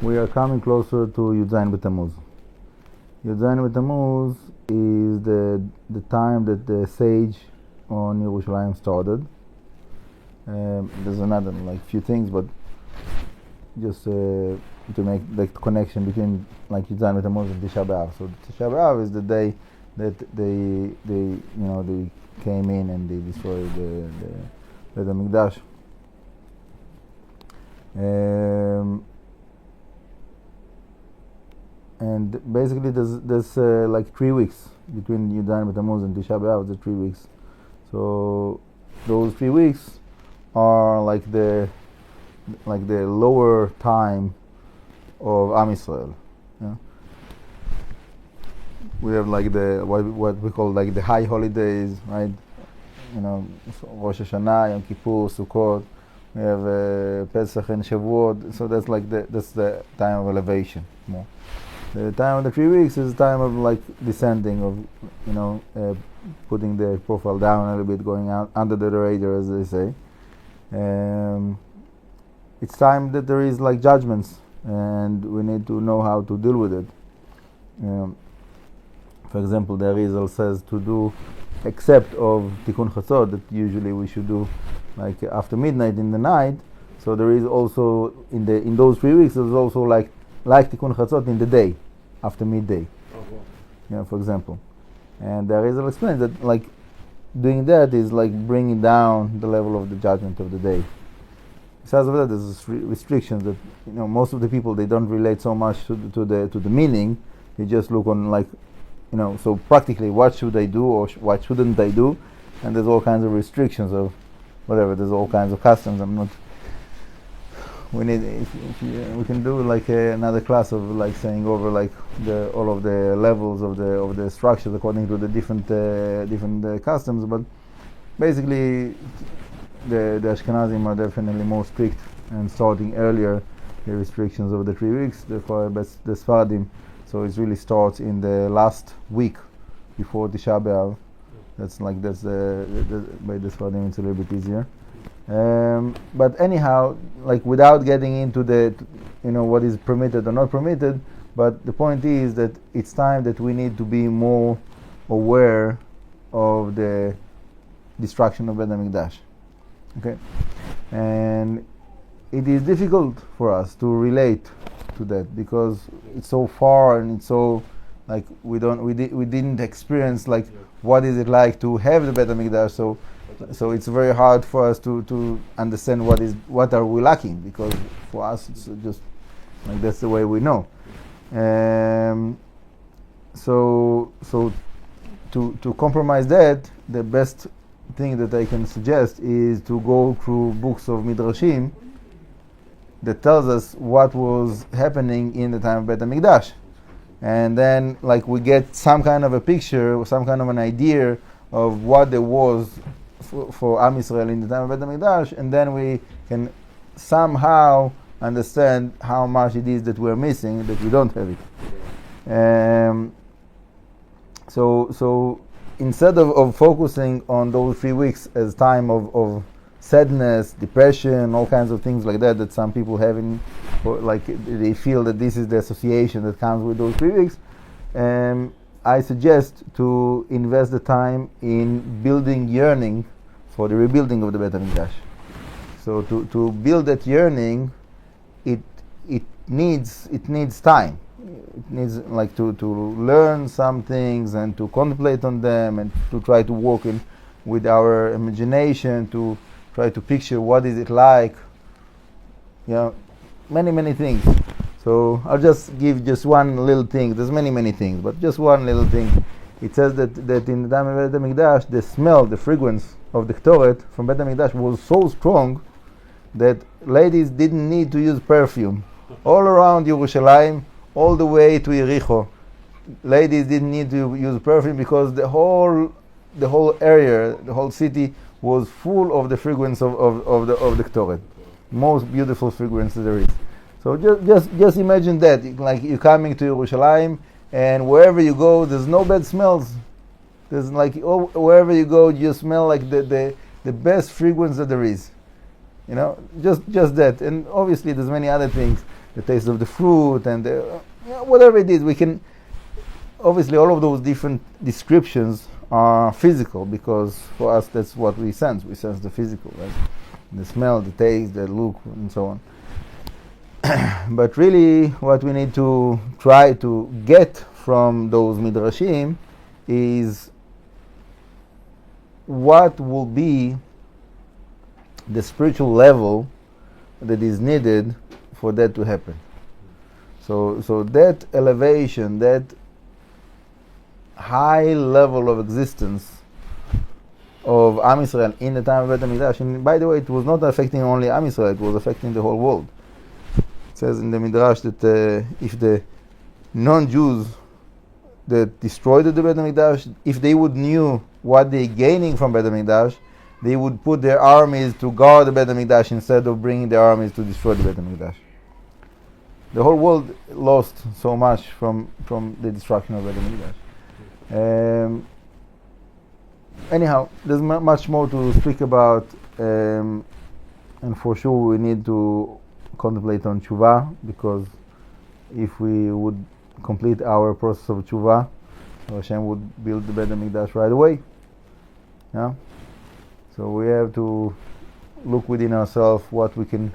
We are coming closer to Tamuz. Tamuz is the time that the siege on Jerusalem started. There's another few things, but just to make the connection between Tamuz and Tishá BeAv. So Tishá BeAv is the day that they came in and they destroyed the Mikdash. And basically there's 3 weeks between Tamuz and Tishá BeAv. The 3 weeks. So those 3 weeks are like the lower time of Am Yisrael. Yeah? We have what we call the high holidays, right? Rosh Hashanah, Yom Kippur, Sukkot. We have Pesach and Shavuot. So that's that's the time of elevation. More. The time of the 3 weeks is the time of descending, of putting the profile down a little bit, going out under the radar, as they say. It's time that there is judgments, and we need to know how to deal with it. For example, the Arizal says to do, except of Tikkun Chatzot, that usually we should do after midnight in the night. So there is also in those 3 weeks there's also like Tikkun Chatzot in the day, after midday. For example. And the Arizal explains that doing that is bringing down the level of the judgment of the day. Besides of that, there's restrictions that most of the people, they don't relate so much to the meaning. They just look on so practically what should I do or what shouldn't I do, and there's all kinds of restrictions of whatever. There's all kinds of customs. We need we can do another class of saying over all of the levels of the structures according to the different customs, but basically the Ashkenazim are definitely more strict and starting earlier the restrictions of the 3 weeks. Therefore, the Sfaradim, so it really starts in the last week before Tishá BeAv. That's by the Sfaradim it's a little bit easier. But anyhow, without getting into the what is permitted or not permitted, but the point is that it's time that we need to be more aware of the destruction of Beit HaMikdash. Okay, and it is difficult for us to relate to that because it's so far and it's so we didn't experience what is it like to have the Beit HaMikdash. So it's very hard for us to understand what are we lacking, because for us it's just that's the way we know. So to compromise that, the best thing that I can suggest is to go through books of Midrashim that tells us what was happening in the time of Beit HaMikdash, and then we get some kind of a picture, some kind of an idea of what there was for Am Yisrael in the time of Beit HaMikdash, and then we can somehow understand how much it is that we're missing, that we don't have it. So instead of focusing on those 3 weeks as time of sadness, depression, all kinds of things like that some people have they feel that this is the association that comes with those 3 weeks, I suggest to invest the time in building yearning for the rebuilding of the Beit HaMikdash. So to build that yearning, it needs time. It needs to learn some things and to contemplate on them and to try to work with our imagination to try to picture what is it like. Many things. So I'll just give just one little thing. There's many things, but just one little thing. It says that in the time of Beit HaMikdash, the smell, the fragrance of the Ktoret from Beit HaMikdash was so strong that ladies didn't need to use perfume. All around Jerusalem, all the way to Yericho, ladies didn't need to use perfume because the whole area, the whole city was full of the fragrance of the Ktoret. Most beautiful fragrance there is. So just imagine that, you're coming to Jerusalem, and wherever you go, there's no bad smells. There's wherever you go, you smell the best fragrance that there is. Just that. And obviously there's many other things the taste of the fruit, and whatever it is. We can, obviously, all of those different descriptions are physical, because for us that's what we sense. We sense the physical, right? The smell, the taste, the look, and so on. But really, what we need to try to get from those midrashim is what will be the spiritual level that is needed for that to happen. So that elevation, that high level of existence of Am Yisrael in the time of Beit HaMikdash, and by the way, it was not affecting only Am Yisrael, it was affecting the whole world. It says in the Midrash that if the non-Jews that destroyed the Beit HaMikdash, if they would knew what they're gaining from Beit HaMikdash, they would put their armies to guard the Beit HaMikdash instead of bringing their armies to destroy the Beit HaMikdash. The whole world lost so much from the destruction of Beit HaMikdash. Anyhow, there's much more to speak about, and for sure we need to contemplate on tshuva, because if we would complete our process of tshuva, Hashem would build the Beit HaMikdash right away. Yeah? So we have to look within ourselves what we can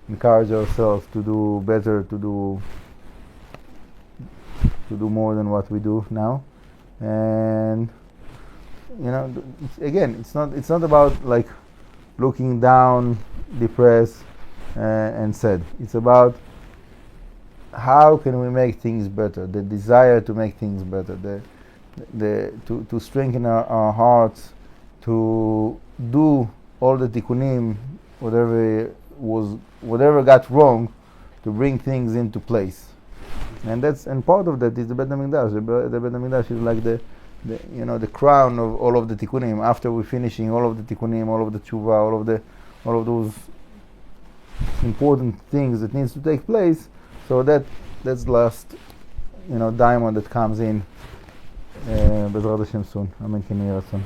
encourage ourselves to do better, to do more than what we do now. And again, it's not about like looking down, depressed, and sad. It's about how can we make things better, the desire to make things better, to strengthen our hearts, to do all the tikkunim, whatever got wrong, to bring things into place. And part of that is the Beit HaMikdash. The Beit HaMikdash is like the crown of all of the tikkunim. After we're finishing all of the tikkunim, all of the tshuva, all of those important things that needs to take place. So that's the last, diamond that comes in. Bezrat Hashem soon. Amen. Ken Yeh Ratzon.